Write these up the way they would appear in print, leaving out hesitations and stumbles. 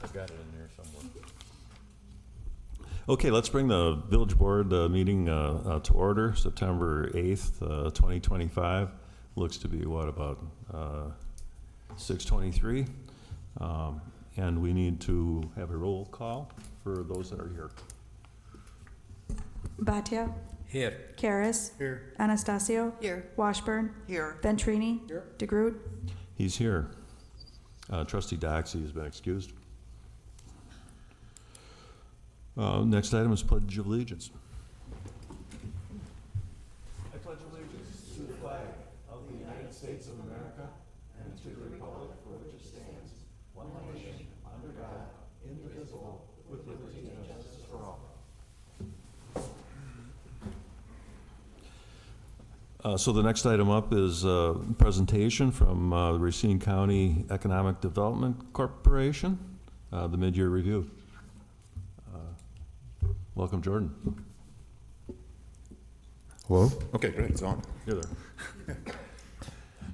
I've got it in there somewhere. Okay, let's bring the village board meeting to order, September 8th, 2025. Looks to be, what, about 6:23? And we need to have a roll call for those that are here. Bhatia. Here. Karas. Here. Anastasio. Here. Washburn. Here. Ventrini. Here. DeGroot. He's here. Trustee Doxey has been excused. Next item is Pledge of Allegiance. I pledge allegiance to the flag of the United States of America and to the republic for which it stands, one nation, under God, indivisible, with liberty and justice for all. So the next item up is a presentation from the Racine County Economic Development Corporation, the mid-year review. Welcome, Jordan. Hello? Okay, great, it's on. You're there.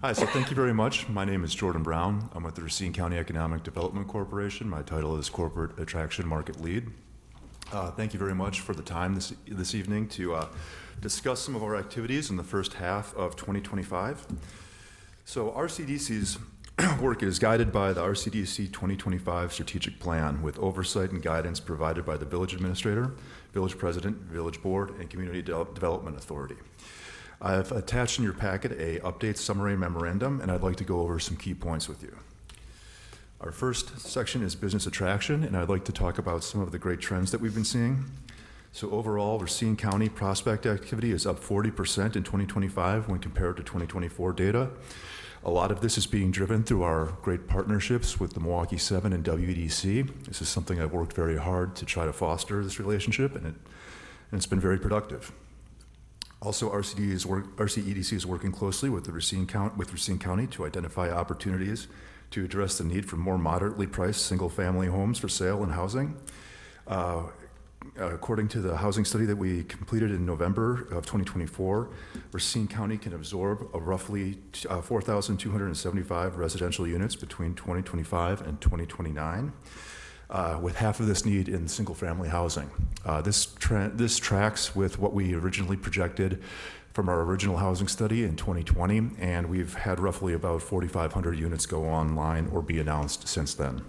Hi, so thank you very much. My name is Jordan Brown. I'm with the Racine County Economic Development Corporation. My title is Corporate Attraction Market Lead. Thank you very much for the time this evening to discuss some of our activities in the first half of 2025. So RCDC's work is guided by the RCDC 2025 strategic plan with oversight and guidance provided by the village administrator, village president, village board, and community development authority. I've attached in your packet a update summary memorandum, and I'd like to go over some key points with you. Our first section is business attraction, and I'd like to talk about some of the great trends that we've been seeing. So overall, Racine County prospect activity is up 40% in 2025 when compared to 2024 data. A lot of this is being driven through our great partnerships with the Milwaukee 7 and WEDC. This is something I've worked very hard to try to foster this relationship, and it's been very productive. Also, RCEDC is working closely with Racine County to identify opportunities to address the need for more moderately priced single-family homes for sale and housing. According to the housing study that we completed in November of 2024, Racine County can absorb a roughly 4,275 residential units between 2025 and 2029, with half of this need in single-family housing. This tracks with what we originally projected from our original housing study in 2020, and we've had roughly about 4,500 units go online or be announced since then.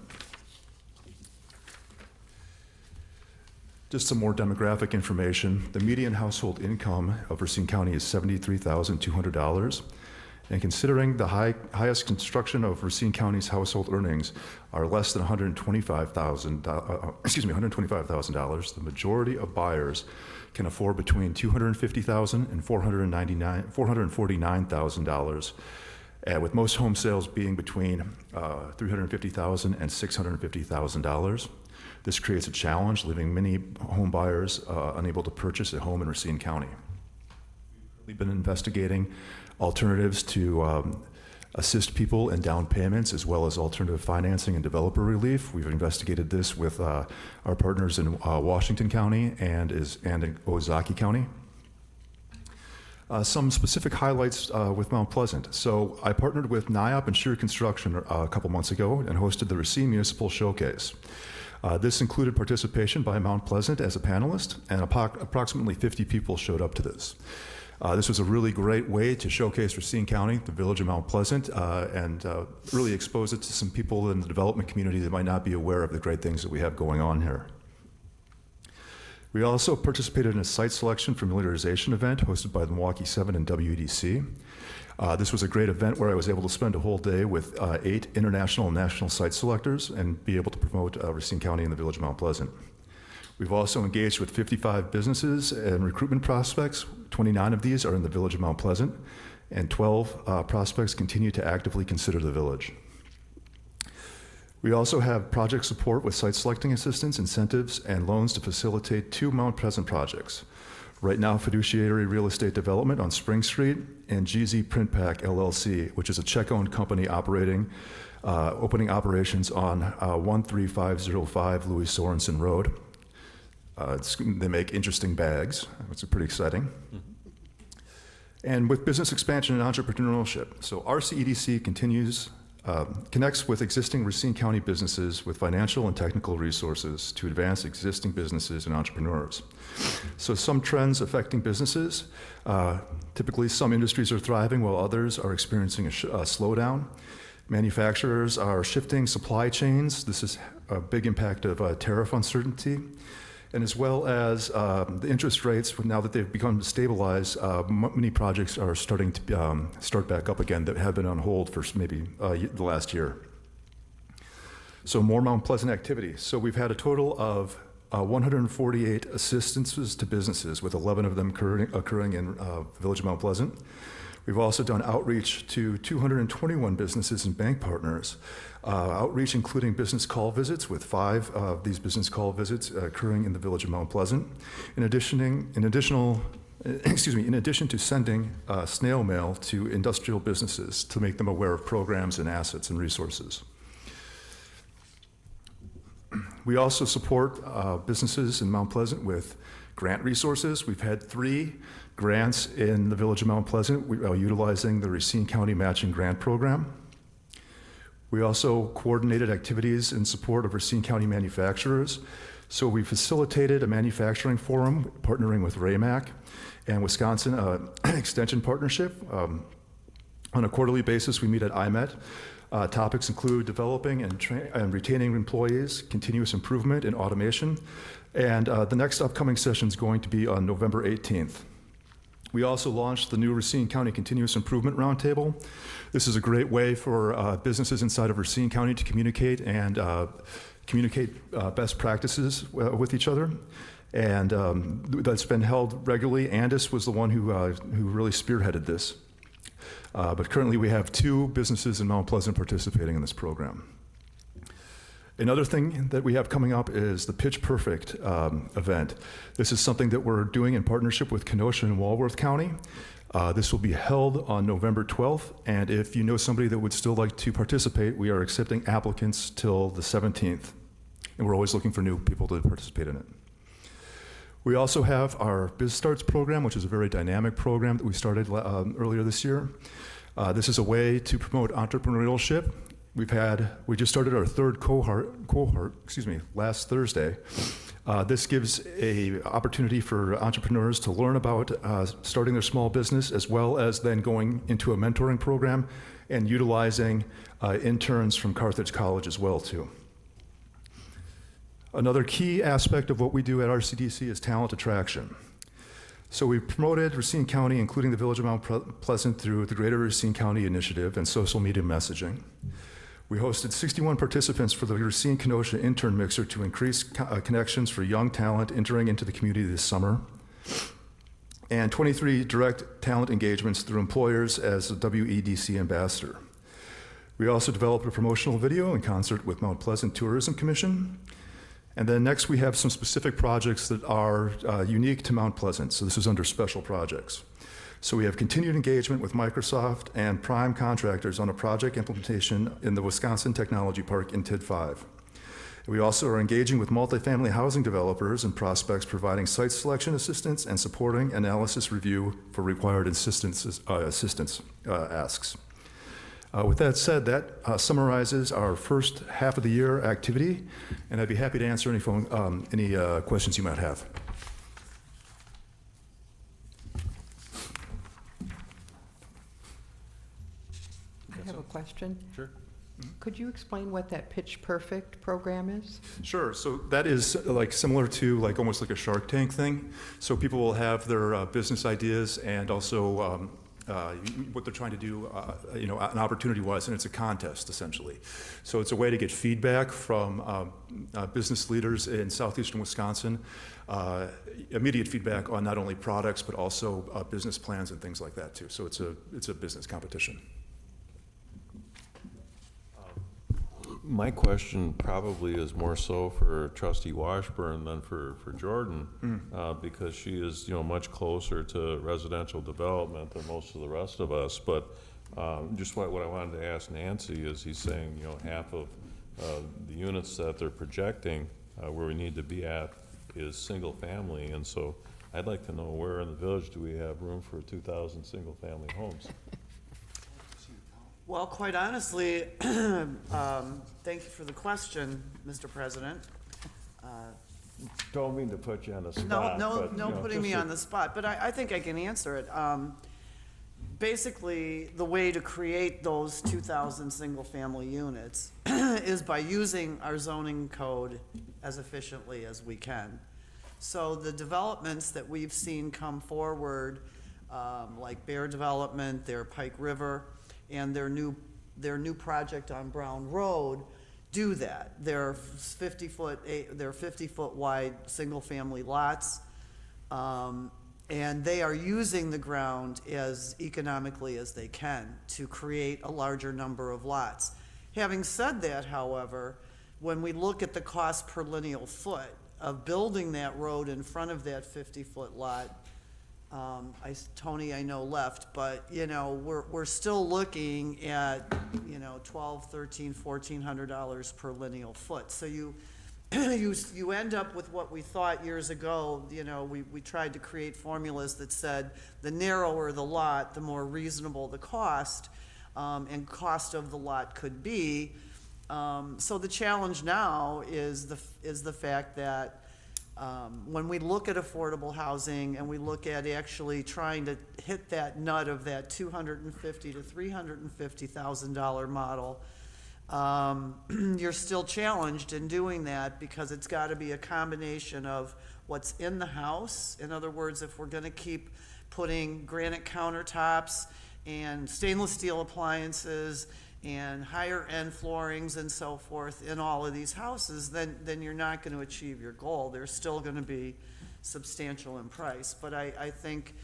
Just some more demographic information. The median household income of Racine County is $73,200. And considering the highest construction of Racine County's household earnings are less than $125,000, the majority of buyers can afford between $250,000 and $449,000, with most home sales being between $350,000 and $650,000. This creates a challenge, leaving many home buyers unable to purchase a home in Racine County. We've been investigating alternatives to assist people in down payments, as well as alternative financing and developer relief. We've investigated this with our partners in Washington County and in Ozaki County. Some specific highlights with Mount Pleasant. So I partnered with NIOP and Shear Construction a couple months ago and hosted the Racine Municipal Showcase. This included participation by Mount Pleasant as a panelist, and approximately 50 people showed up to this. This was a really great way to showcase Racine County, the village of Mount Pleasant, and really expose it to some people in the development community that might not be aware of the great things that we have going on here. We also participated in a site selection familiarization event hosted by the Milwaukee 7 and WEDC. This was a great event where I was able to spend a whole day with 8 international and national site selectors and be able to promote Racine County and the village of Mount Pleasant. We've also engaged with 55 businesses and recruitment prospects. 29 of these are in the village of Mount Pleasant, and 12 prospects continue to actively consider the village. We also have project support with site selecting assistance, incentives, and loans to facilitate 2 Mount Pleasant projects. Right now, Fiduciary Real Estate Development on Spring Street and GZ Print Pack LLC, which is a Czech-owned company opening operations on 13505 Louis Sorensen Road. They make interesting bags, which is pretty exciting. And with business expansion and entrepreneurship. So RCEDC continues connects with existing Racine County businesses with financial and technical resources to advance existing businesses and entrepreneurs. So some trends affecting businesses. Typically, some industries are thriving while others are experiencing a slowdown. Manufacturers are shifting supply chains. This is a big impact of tariff uncertainty. And as well as the interest rates, now that they've become stabilized, many projects are starting to start back up again that have been on hold for maybe the last year. So more Mount Pleasant activity. So we've had a total of 148 assistances to businesses, with 11 of them occurring in the Village of Mount Pleasant. We've also done outreach to 221 businesses and bank partners. Outreach including business call visits, with 5 of these business call visits occurring in the Village of Mount Pleasant. In addition to sending snail mail to industrial businesses to make them aware of programs and assets and resources. We also support businesses in Mount Pleasant with grant resources. We've had 3 grants in the Village of Mount Pleasant utilizing the Racine County Matching Grant Program. We also coordinated activities in support of Racine County manufacturers. So we facilitated a manufacturing forum partnering with RAMAC and Wisconsin Extension Partnership. On a quarterly basis, we meet at IMET. Topics include developing and retaining employees, continuous improvement, and automation. And the next upcoming session is going to be on November 18th. We also launched the new Racine County Continuous Improvement Roundtable. This is a great way for businesses inside of Racine County to communicate and best practices with each other. And that's been held regularly. Andis was the one who really spearheaded this. But currently we have 2 businesses in Mount Pleasant participating in this program. Another thing that we have coming up is the Pitch Perfect event. This is something that we're doing in partnership with Kenosha and Walworth County. This will be held on November 12th, and if you know somebody that would still like to participate, we are accepting applicants till the 17th, and we're always looking for new people to participate in it. We also have our Biz Starts program, which is a very dynamic program that we started earlier this year. This is a way to promote entrepreneurship. We just started our 3rd cohort, last Thursday. This gives an opportunity for entrepreneurs to learn about starting their small business, as well as then going into a mentoring program and utilizing interns from Carthage College as well, too. Another key aspect of what we do at RCDC is talent attraction. So we promoted Racine County, including the Village of Mount Pleasant, through the Greater Racine County Initiative and social media messaging. We hosted 61 participants for the Racine Kenosha Intern Mixer to increase connections for young talent entering into the community this summer, and 23 direct talent engagements through employers as a WEDC ambassador. We also developed a promotional video in concert with Mount Pleasant Tourism Commission. And then next we have some specific projects that are unique to Mount Pleasant. So this is under special projects. So we have continued engagement with Microsoft and prime contractors on a project implementation in the Wisconsin Technology Park in TID 5. We also are engaging with multifamily housing developers and prospects, providing site selection assistance and supporting analysis review for required assistance asks. With that said, that summarizes our first half of the year activity, and I'd be happy to answer any questions you might have. I have a question. Sure. Could you explain what that Pitch Perfect program is? Sure. So that is similar to almost like a Shark Tank thing. So people will have their business ideas and also what they're trying to do, an opportunity-wise, and it's a contest essentially. So it's a way to get feedback from business leaders in southeastern Wisconsin, immediate feedback on not only products but also business plans and things like that too. So it's a business competition. My question probably is more so for Trustee Washburn than for Jordan, because she is much closer to residential development than most of the rest of us. But just what I wanted to ask Nancy is, he's saying half of the units that they're projecting where we need to be at is single family, and so I'd like to know where in the village do we have room for 2,000 single family homes? Well, quite honestly, thank you for the question, Mr. President. Don't mean to put you on the No, spot. no, but, no you know, putting just me to- on the spot, but I think I can answer it. Basically, the way to create those 2,000 single-family units is by using our zoning code as efficiently as we can. So the developments that we've seen come forward, like Bear Development, their Pike River, and their new project on Brown Road, do that. They're 50-foot wide, single-family lots. And they are using the ground as economically as they can to create a larger number of lots. Having said that, however, when we look at the cost per lineal foot of building that road in front of that 50-foot lot, Tony, I know left, but, you know, we're still looking at, you know, $1,200, $1,300, $1,400 per lineal foot. So you end up with what we thought years ago. You know, we tried to create formulas that said the narrower the lot, the more reasonable the cost, and cost of the lot could be. So the challenge now is the fact that when we look at affordable housing and we look at actually trying to hit that nut of that $250,000 to $350,000 model, you're still challenged in doing that because it's got to be a combination of what's in the house. In other words, if we're going to keep putting granite countertops and stainless steel appliances and higher end floorings and so forth in all of these houses, then you're not going to achieve your goal. They're still going to be substantial in price. But I think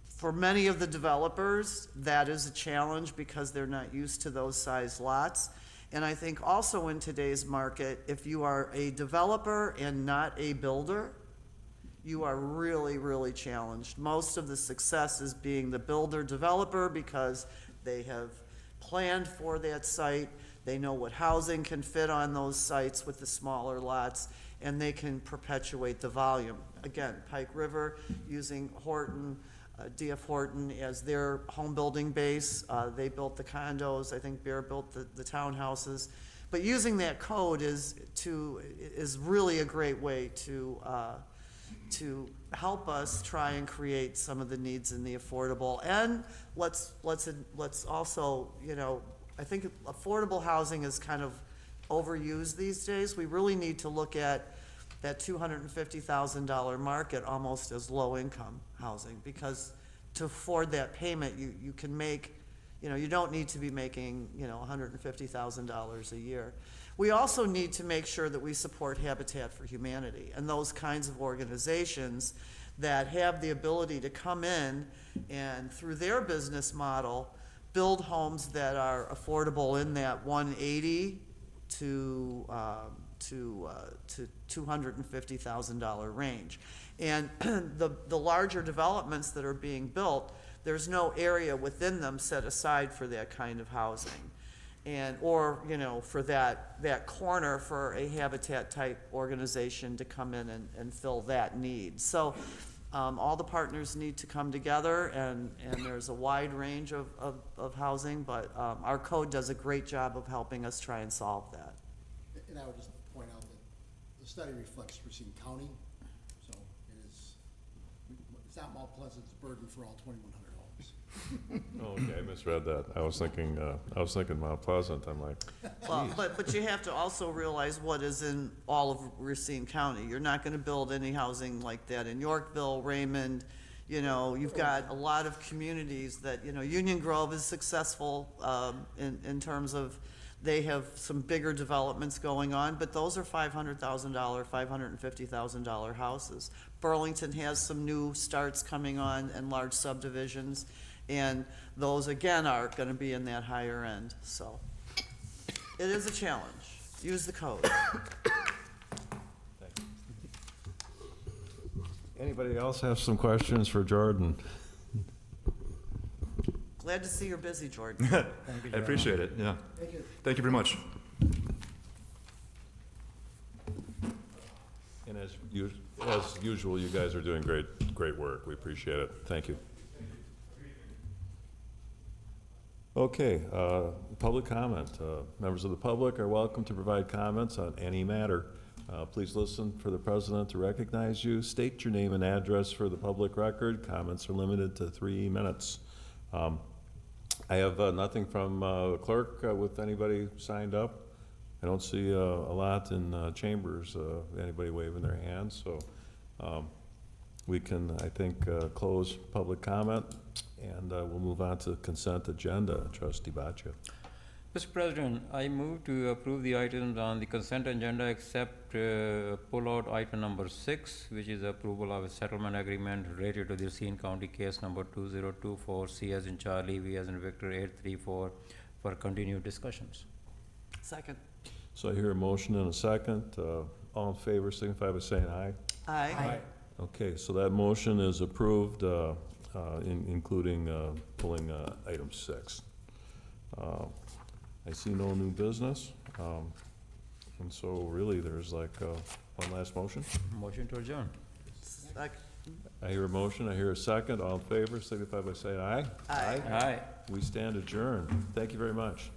for many of the developers, that is a challenge because they're not used to those size lots. And I think also in today's market, if you are a developer and not a builder, you are really, really challenged. Most of the success is being the builder-developer because they have planned for that site, they know what housing can fit on those sites with the smaller lots, and they can perpetuate the volume. Again, Pike River, using Horton, D.F. Horton as their home building base. They built the condos, I think Bear built the townhouses. But using that code is really a great way to help us try and create some of the needs in the affordable. And let's also, you know, I think affordable housing is kind of overused these days. We really need to look at that $250,000 market almost as low-income housing, because to afford that payment, you can make, you know, you don't need to be making, you know, $150,000 a year. We also need to make sure that we support Habitat for Humanity and those kinds of organizations that have the ability to come in and, through their business model, build homes that are affordable in that $180,000 to $250,000 range. And the larger developments that are being built, there's no area within them set aside for that kind of housing. And, or, you know, for that corner for a Habitat type organization to come in and fill that need. So all the partners need to come together, and there's a wide range of housing, but our code does a great job of helping us try and solve that. And I would just point out that the study reflects Racine County, so it's not Mount Pleasant's burden for all 2,100 homes. Okay, I misread that. I was thinking Mount Pleasant. I'm like, Well, but you have to also realize what is in all of Racine County. You're not gonna build any housing like that in Yorkville, Raymond. You know, you've got a lot of communities that, you know, Union Grove is successful in terms of they have some bigger developments going on, but those are $500,000, $550,000 houses. Burlington has some new starts coming on and large subdivisions, and those again are gonna be in that higher end, so. It is a challenge. Use the code. anybody else have some questions for Jordan? Glad to see you're busy, Jordan. I appreciate it, yeah. Thank you. Thank you very much. And as usual, you guys are doing great work. We appreciate it. Thank you. Okay, public comment. Members of the public are welcome to provide comments on any matter. Please listen for the president to recognize you. State your name and address for the public record. Comments are limited to 3 minutes. I have nothing from clerk with anybody signed up. I don't see a lot in chambers, anybody waving their hands, so we can, I think, close public comment, and we'll move on to consent agenda. Trustee Baccia. Mr. President, I move to approve the items on the consent agenda except pull out item number 6, which is approval of a settlement agreement related to the Racine County case number 2024, C as in Charlie, V as in Victor 834, for continued discussions. Second. So I hear a motion and a second. All in favor signify by saying aye. Aye. Okay, so that motion is approved, including pulling item 6. I see no new business, and so really there's like one last motion. Motion to adjourn. Second. I hear a motion, I hear a second. All in favor signify by saying aye. Aye. Aye. We stand adjourned. Thank you very much.